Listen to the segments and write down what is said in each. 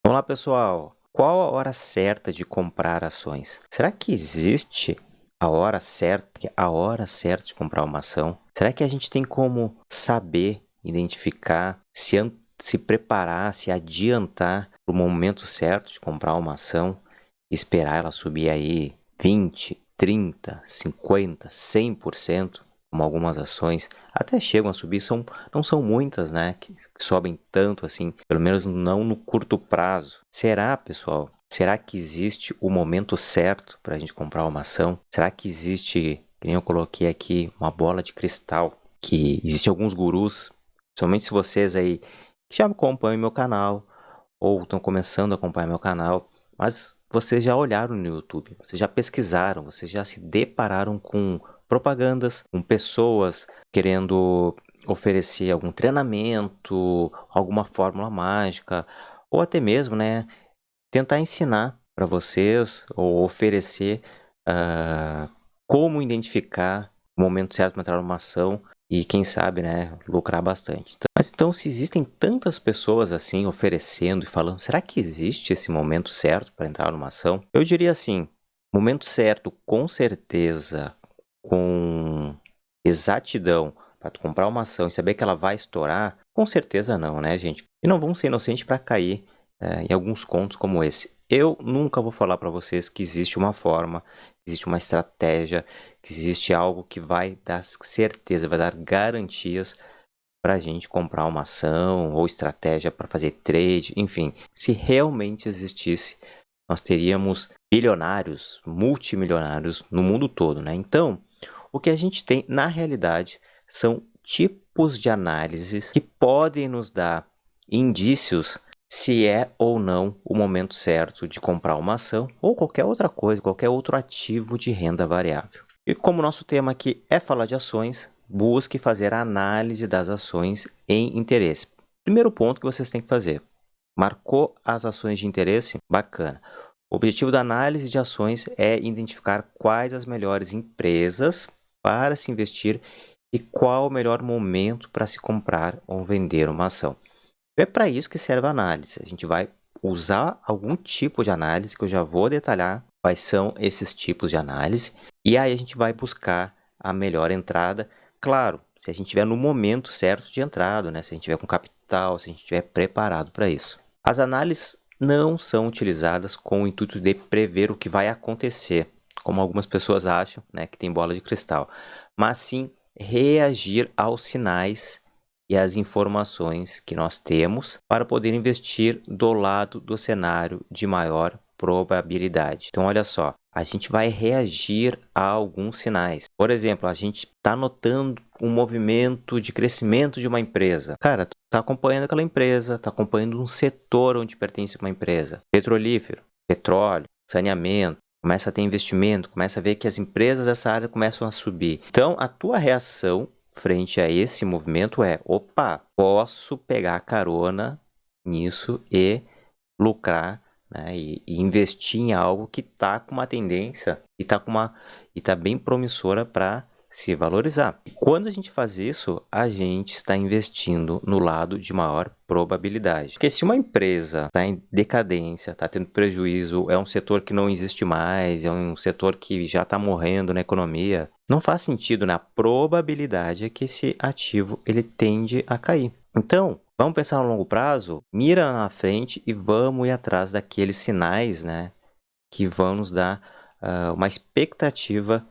Olá, pessoal. Qual a hora certa de comprar ações? Será que existe a hora certa de comprar uma ação? Será que a gente tem como saber, identificar, se preparar, se adiantar para o momento certo de comprar uma ação e esperar ela subir aí 20, 30, 50, 100%, como algumas ações até chegam a subir, não são muitas, né, que sobem tanto assim, pelo menos não no curto prazo. Será, pessoal? Será que existe o momento certo para a gente comprar uma ação? Será que existe, que nem eu coloquei aqui, uma bola de cristal? Que existem alguns gurus, somente se vocês aí que já acompanham meu canal ou estão começando a acompanhar meu canal, mas vocês já olharam no YouTube, vocês já pesquisaram, vocês já se depararam com propagandas, com pessoas querendo oferecer algum treinamento, alguma fórmula mágica, ou até mesmo, né, tentar ensinar para vocês ou oferecer como identificar o momento certo para entrar numa ação e quem sabe, né, lucrar bastante. Mas então, se existem tantas pessoas assim oferecendo e falando, será que existe esse momento certo para entrar numa ação? Eu diria assim, momento certo, com certeza, com exatidão, para tu comprar uma ação e saber que ela vai estourar, com certeza não, né, gente? E não vão ser inocentes para cair em alguns contos como esse. Eu nunca vou falar para vocês que existe uma forma, que existe uma estratégia, que existe algo que vai dar certeza, vai dar garantias para a gente comprar uma ação ou estratégia para fazer trade, enfim. Se realmente existisse, nós teríamos bilionários, multimilionários no mundo todo, né? Então, o que a gente tem na realidade são tipos de análises que podem nos dar indícios se é ou não o momento certo de comprar uma ação ou qualquer outra coisa, qualquer outro ativo de renda variável. E como nosso tema aqui é falar de ações, busque fazer a análise das ações em interesse. Primeiro ponto que vocês têm que fazer: marcou as ações de interesse? Bacana. O objetivo da análise de ações é identificar quais as melhores empresas para se investir e qual o melhor momento para se comprar ou vender uma ação. É para isso que serve a análise. A gente vai usar algum tipo de análise que eu já vou detalhar quais são esses tipos de análise e aí a gente vai buscar a melhor entrada. Claro, se a gente estiver no momento certo de entrada, né? Se a gente estiver com capital, se a gente estiver preparado para isso. As análises não são utilizadas com o intuito de prever o que vai acontecer, como algumas pessoas acham, né, que tem bola de cristal, mas sim reagir aos sinais e às informações que nós temos para poder investir do lado do cenário de maior probabilidade. Então, olha só, a gente vai reagir a alguns sinais. Por exemplo, a gente está notando um movimento de crescimento de uma empresa. Cara, tu está acompanhando aquela empresa, está acompanhando um setor onde pertence uma empresa. Petrolífero, petróleo, saneamento. Começa a ter investimento, começa a ver que as empresas dessa área começam a subir. Então, a tua reação frente a esse movimento é: opa, posso pegar carona nisso e lucrar, né, e investir em algo que está com uma tendência e tá bem promissora para se valorizar. E quando a gente faz isso, a gente está investindo no lado de maior probabilidade. Porque se uma empresa está em decadência, está tendo prejuízo, é um setor que não existe mais, é um setor que já está morrendo na economia, não faz sentido, né? A probabilidade é que esse ativo ele tende a cair. Então, vamos pensar no longo prazo, mira na frente e vamos ir atrás daqueles sinais, né, que vão nos dar uma expectativa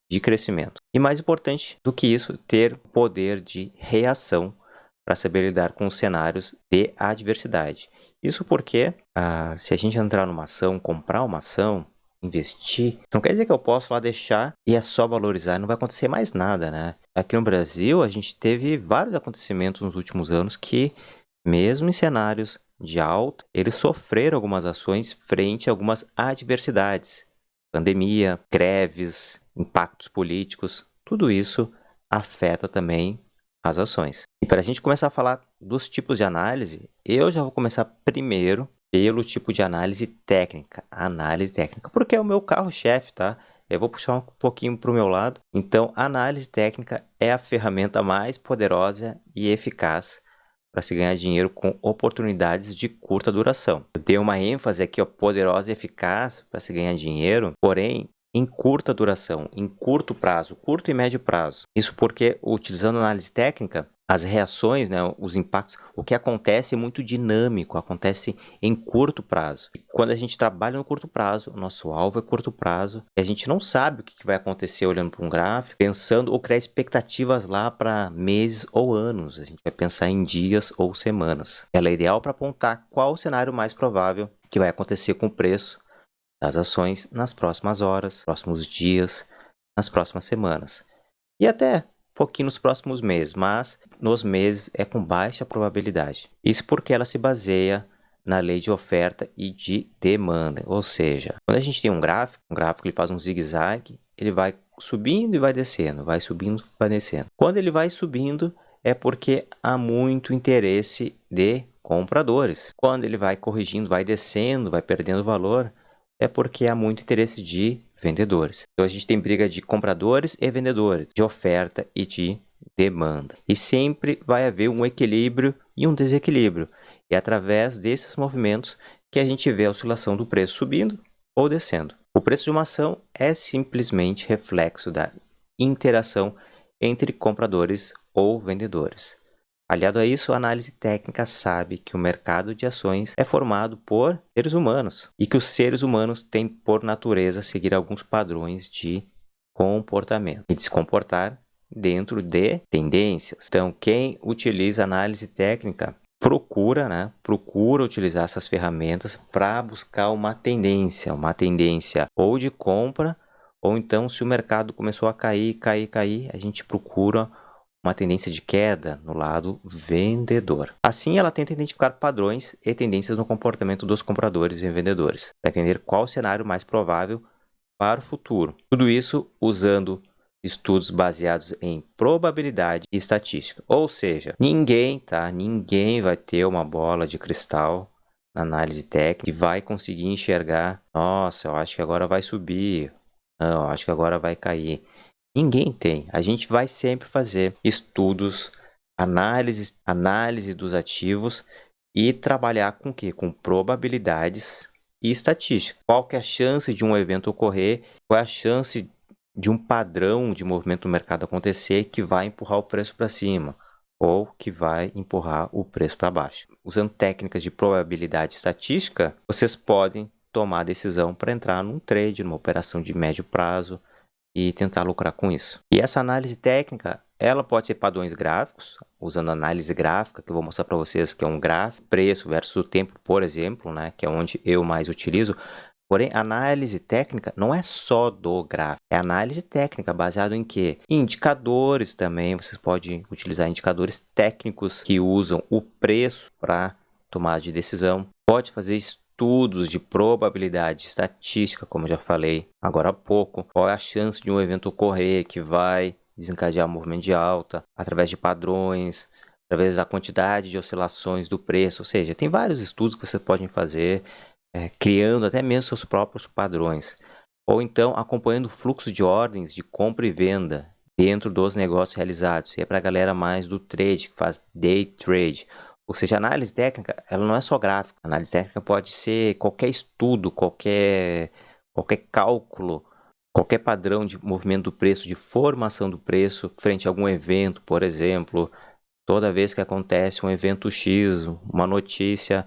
de crescimento. E mais importante do que isso, ter poder de reação para saber lidar com os cenários de adversidade. Isso porque, se a gente entrar numa ação, comprar uma ação, investir, não quer dizer que eu posso lá deixar e é só valorizar, não vai acontecer mais nada, né? Aqui no Brasil, a gente teve vários acontecimentos nos últimos anos que, mesmo em cenários de alta, eles sofreram algumas ações frente a algumas adversidades. Pandemia, greves, impactos políticos, tudo isso afeta também as ações. E para a gente começar a falar dos tipos de análise, eu já vou começar primeiro pelo tipo de análise técnica, porque é o meu carro-chefe, tá? Eu vou puxar um pouquinho para o meu lado. Então, a análise técnica é a ferramenta mais poderosa e eficaz para se ganhar dinheiro com oportunidades de curta duração. Eu dei uma ênfase aqui, ó, poderosa e eficaz para se ganhar dinheiro, porém em curta duração, em curto prazo, curto e médio prazo. Isso porque, utilizando análise técnica, as reações, né, os impactos, o que acontece é muito dinâmico, acontece em curto prazo. Quando a gente trabalha no curto prazo, o nosso alvo é curto prazo, e a gente não sabe o que vai acontecer olhando para um gráfico, pensando ou criar expectativas lá para meses ou anos. A gente vai pensar em dias ou semanas. Ela é ideal para apontar qual o cenário mais provável que vai acontecer com o preço das ações nas próximas horas, próximos dias, nas próximas semanas. E até pouquinho nos próximos meses, mas nos meses é com baixa probabilidade. Isso porque ela se baseia na lei de oferta e de demanda. Ou seja, quando a gente tem um gráfico ele faz um zigue-zague, ele vai subindo e vai descendo, vai subindo e vai descendo. Quando ele vai subindo, é porque há muito interesse de compradores. Quando ele vai corrigindo, vai descendo, vai perdendo valor, é porque há muito interesse de vendedores. Então a gente tem briga de compradores e vendedores, de oferta e de demanda. E sempre vai haver um equilíbrio e um desequilíbrio. E é através desses movimentos que a gente vê a oscilação do preço subindo ou descendo. O preço de uma ação é simplesmente reflexo da interação entre compradores ou vendedores. Aliado a isso, a análise técnica sabe que o mercado de ações é formado por seres humanos e que os seres humanos têm, por natureza, seguir alguns padrões de comportamento e de se comportar dentro de tendências. Então, quem utiliza análise técnica procura utilizar essas ferramentas para buscar uma tendência ou de compra, ou então se o mercado começou a cair, a gente procura uma tendência de queda no lado vendedor. Assim, ela tenta identificar padrões e tendências no comportamento dos compradores e vendedores, para entender qual o cenário mais provável para o futuro. Tudo isso usando estudos baseados em probabilidade e estatística. Ou seja, ninguém vai ter uma bola de cristal na análise técnica e vai conseguir enxergar, nossa, eu acho que agora vai subir, não, eu acho que agora vai cair. Ninguém tem. A gente vai sempre fazer estudos, análise dos ativos e trabalhar com o quê? Com probabilidades e estatística. Qual que é a chance de um evento ocorrer? Qual é a chance de um padrão de movimento do mercado acontecer que vai empurrar o preço para cima ou que vai empurrar o preço para baixo? Usando técnicas de probabilidade e estatística, vocês podem tomar a decisão para entrar num trade, numa operação de médio prazo, e tentar lucrar com isso. E essa análise técnica, ela pode ser padrões gráficos, usando análise gráfica, que eu vou mostrar para vocês, que é um gráfico, preço versus o tempo, por exemplo, né, que é onde eu mais utilizo. Porém, análise técnica não é só do gráfico, é análise técnica baseada em quê? Em indicadores também, vocês podem utilizar indicadores técnicos que usam o preço para tomada de decisão. Pode fazer estudos de probabilidade estatística, como eu já falei agora há pouco. Qual é a chance de um evento ocorrer que vai desencadear um movimento de alta através de padrões, através da quantidade de oscilações do preço. Ou seja, tem vários estudos que vocês podem fazer, criando até mesmo seus próprios padrões. Ou então acompanhando o fluxo de ordens de compra e venda dentro dos negócios realizados. E é para a galera mais do trade, que faz day trade. Ou seja, a análise técnica, ela não é só gráfico. A análise técnica pode ser qualquer estudo, qualquer cálculo, qualquer padrão de movimento do preço, de formação do preço frente a algum evento, por exemplo. Toda vez que acontece um evento X, uma notícia,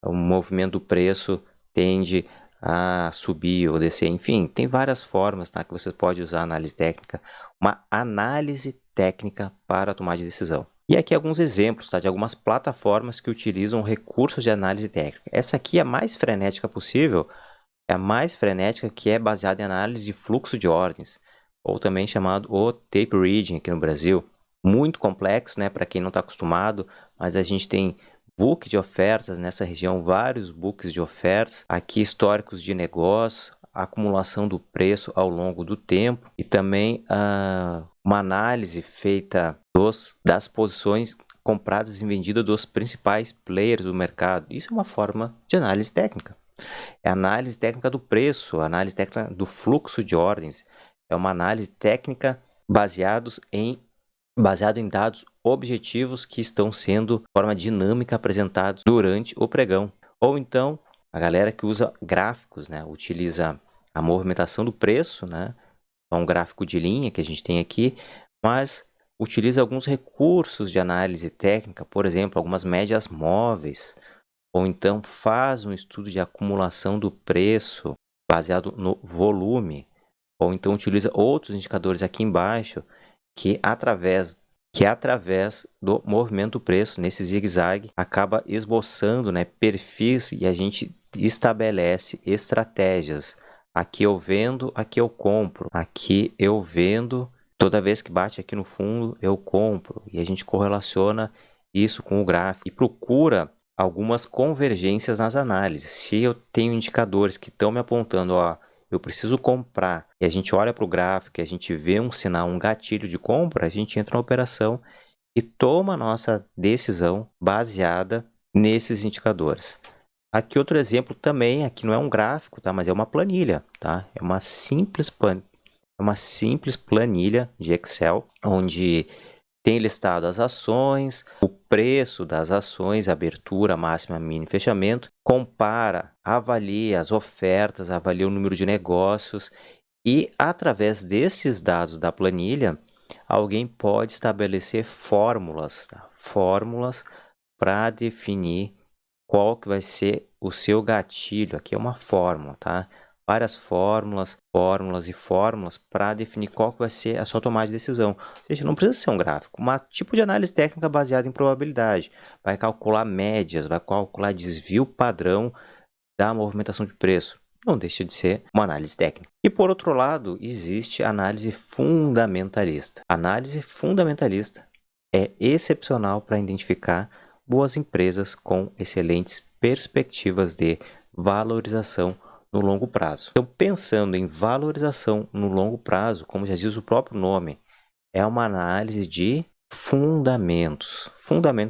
o movimento do preço tende a subir ou descer. Enfim, tem várias formas, tá, que você pode usar a análise técnica. Uma análise técnica para tomar de decisão. E aqui alguns exemplos, tá, de algumas plataformas que utilizam recursos de análise técnica. Essa aqui é a mais frenética possível, é a mais frenética, que é baseada em análise de fluxo de ordens, ou também chamado o tape reading aqui no Brasil. Muito complexo, né, para quem não está acostumado, mas a gente tem book de ofertas nessa região, vários books de ofertas, aqui históricos de negócio, acumulação do preço ao longo do tempo e também uma análise feita das posições compradas e vendidas dos principais players do mercado. Isso é uma forma de análise técnica. É a análise técnica do preço, a análise técnica do fluxo de ordens. É uma análise técnica baseada em baseado em dados objetivos que estão sendo de forma dinâmica apresentados durante o pregão. Ou então, a galera que usa gráficos, né, utiliza a movimentação do preço, né, um gráfico de linha que a gente tem aqui, mas utiliza alguns recursos de análise técnica, por exemplo, algumas médias móveis, ou então faz um estudo de acumulação do preço baseado no volume, ou então utiliza outros indicadores aqui embaixo que através do movimento do preço, nesse zigue-zague, acaba esboçando, né, perfis e a gente estabelece estratégias. Aqui eu vendo, aqui eu compro. Aqui eu vendo, toda vez que bate aqui no fundo, eu compro. E a gente correlaciona isso com o gráfico e procura algumas convergências nas análises. Se eu tenho indicadores que estão me apontando, ó, eu preciso comprar, e a gente olha para o gráfico e a gente vê um sinal, um gatilho de compra, a gente entra na operação e toma a nossa decisão baseada nesses indicadores. Aqui outro exemplo também, aqui não é um gráfico, tá? Mas é uma planilha, tá? É uma simples planilha de Excel, onde tem listado as ações, o preço das ações, abertura, máxima, mínimo, fechamento, compara, avalia as ofertas, avalia o número de negócios e através desses dados da planilha, alguém pode estabelecer fórmulas, tá? Fórmulas para definir qual que vai ser o seu gatilho. Aqui é uma fórmula, tá? Várias fórmulas para definir qual que vai ser a sua tomada de decisão. Ou seja, não precisa ser um gráfico, um tipo de análise técnica baseada em probabilidade. Vai calcular médias, vai calcular desvio padrão da movimentação de preço. Não deixa de ser uma análise técnica. E por outro lado, existe a análise fundamentalista. A análise fundamentalista é excepcional para identificar boas empresas com excelentes perspectivas de valorização no longo prazo. Então, pensando em valorização no longo prazo, como já diz o próprio nome, é uma análise de fundamentos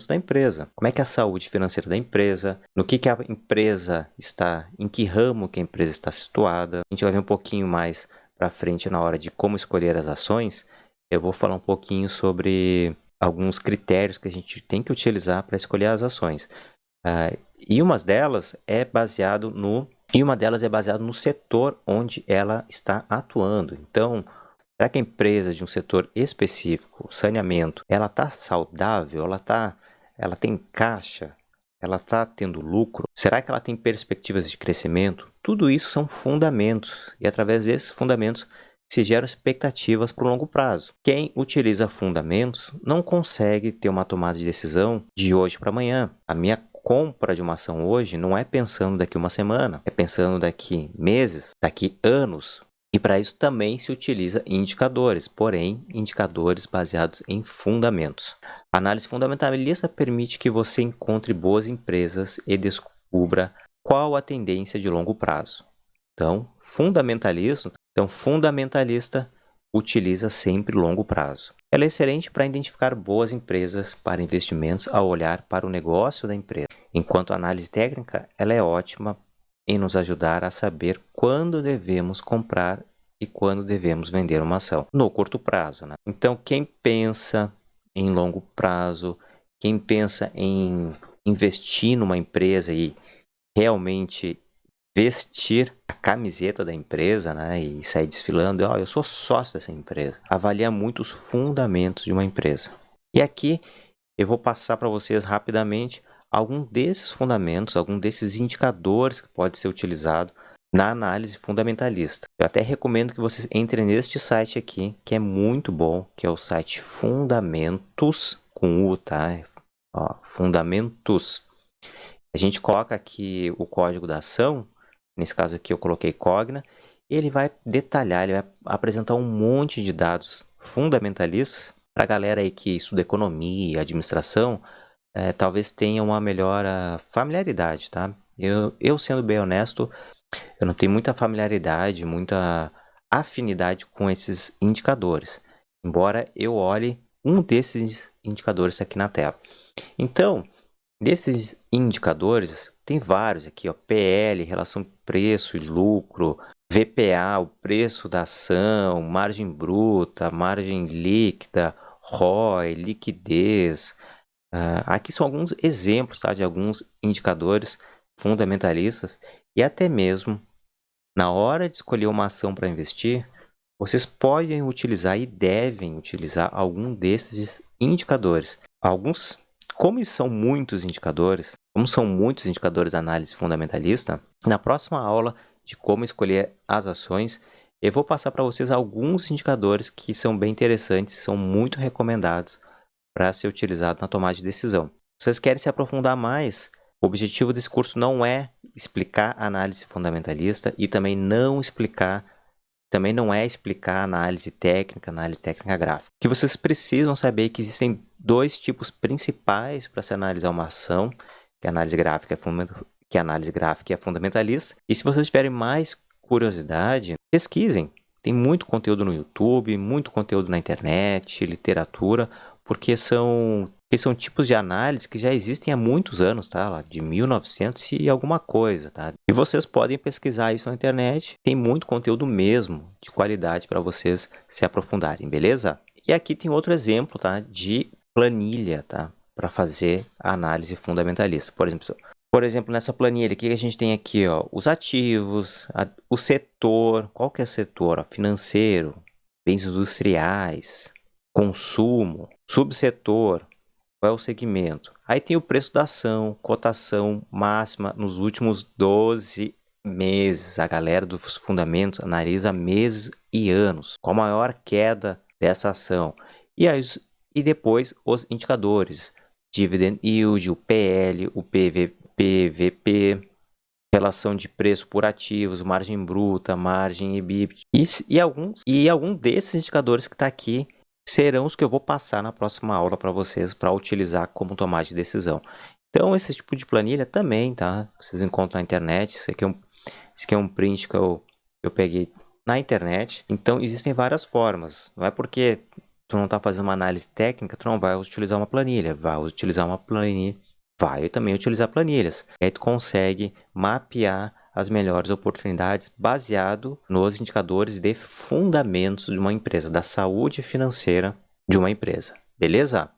da empresa. Como é que é a saúde financeira da empresa, no que a empresa está, em que ramo que a empresa está situada. A gente vai ver um pouquinho mais para frente na hora de como escolher as ações. Eu vou falar um pouquinho sobre alguns critérios que a gente tem que utilizar para escolher as ações. E uma delas é baseado no setor onde ela está atuando. Então, será que a empresa de um setor específico, saneamento, ela está saudável? Ela tem caixa? Ela está tendo lucro? Será que ela tem perspectivas de crescimento? Tudo isso são fundamentos e através desses fundamentos se geram expectativas para o longo prazo. Quem utiliza fundamentos não consegue ter uma tomada de decisão de hoje para amanhã. A minha compra de uma ação hoje não é pensando daqui uma semana, é pensando daqui meses, daqui anos. E para isso também se utiliza indicadores, porém indicadores baseados em fundamentos. A análise fundamentalista permite que você encontre boas empresas e descubra qual a tendência de longo prazo. Então, fundamentalista utiliza sempre longo prazo. Ela é excelente para identificar boas empresas para investimentos ao olhar para o negócio da empresa. Enquanto a análise técnica, ela é ótima em nos ajudar a saber quando devemos comprar e quando devemos vender uma ação no curto prazo, né? Então, quem pensa em longo prazo, quem pensa em investir numa empresa e realmente vestir a camiseta da empresa, né, e sair desfilando, eu sou sócio dessa empresa. Avalia muito os fundamentos de uma empresa. E aqui eu vou passar para vocês rapidamente algum desses fundamentos, algum desses indicadores que pode ser utilizado na análise fundamentalista. Eu até recomendo que vocês entrem neste site aqui, que é muito bom, que é o site Fundamentos, com U, tá? Ó, Fundamentos. A gente coloca aqui o código da ação, nesse caso aqui eu coloquei Cogna, e ele vai detalhar, ele vai apresentar um monte de dados fundamentalistas para a galera aí que estuda economia, administração, talvez tenha uma melhor familiaridade, tá? Eu, sendo bem honesto, eu não tenho muita familiaridade, muita afinidade com esses indicadores, embora eu olhe um desses indicadores aqui na tela. Então, desses indicadores, tem vários aqui, ó, PL, relação preço e lucro, VPA, o preço da ação, margem bruta, margem líquida, ROI, liquidez. Aqui são alguns exemplos, tá, de alguns indicadores fundamentalistas e até mesmo na hora de escolher uma ação para investir, vocês podem utilizar e devem utilizar algum desses indicadores. Como são muitos indicadores, da análise fundamentalista, na próxima aula de como escolher as ações, eu vou passar para vocês alguns indicadores que são bem interessantes, são muito recomendados para ser utilizado na tomada de decisão. Se vocês querem se aprofundar mais, o objetivo desse curso não é explicar a análise fundamentalista e também não é explicar análise técnica gráfica. O que vocês precisam saber é que existem dois tipos principais para se analisar uma ação, que a análise gráfica é fundamentalista. E se vocês tiverem mais curiosidade, pesquisem. Tem muito conteúdo no YouTube, muito conteúdo na internet, literatura, porque são tipos de análise que já existem há muitos anos, tá? Lá de 1900 e alguma coisa, tá? E vocês podem pesquisar isso na internet. Tem muito conteúdo mesmo de qualidade para vocês se aprofundarem, beleza? E aqui tem outro exemplo, tá? De planilha, tá? Para fazer a análise fundamentalista. Por exemplo, nessa planilha, o que a gente tem aqui? Ó, os ativos, o setor, qual que é o setor? Ó, financeiro, bens industriais, consumo, subsetor, qual é o segmento? Aí tem o preço da ação, cotação máxima nos últimos 12 meses. A galera dos fundamentos analisa meses e anos. Qual a maior queda dessa ação? E depois os indicadores. Dividend Yield, o PL, o PVP, relação de preço por ativos, margem bruta, margem EBITDA. E algum desses indicadores que está aqui serão os que eu vou passar na próxima aula para vocês para utilizar como tomada de decisão. Então, esse tipo de planilha também, tá? Vocês encontram na internet. Esse aqui é um print que eu peguei na internet. Então, existem várias formas. Não é porque tu não está fazendo uma análise técnica, tu não vai utilizar uma planilha. Vai também utilizar planilhas. Aí tu consegue mapear as melhores oportunidades baseado nos indicadores de fundamentos de uma empresa, da saúde financeira de uma empresa. Beleza?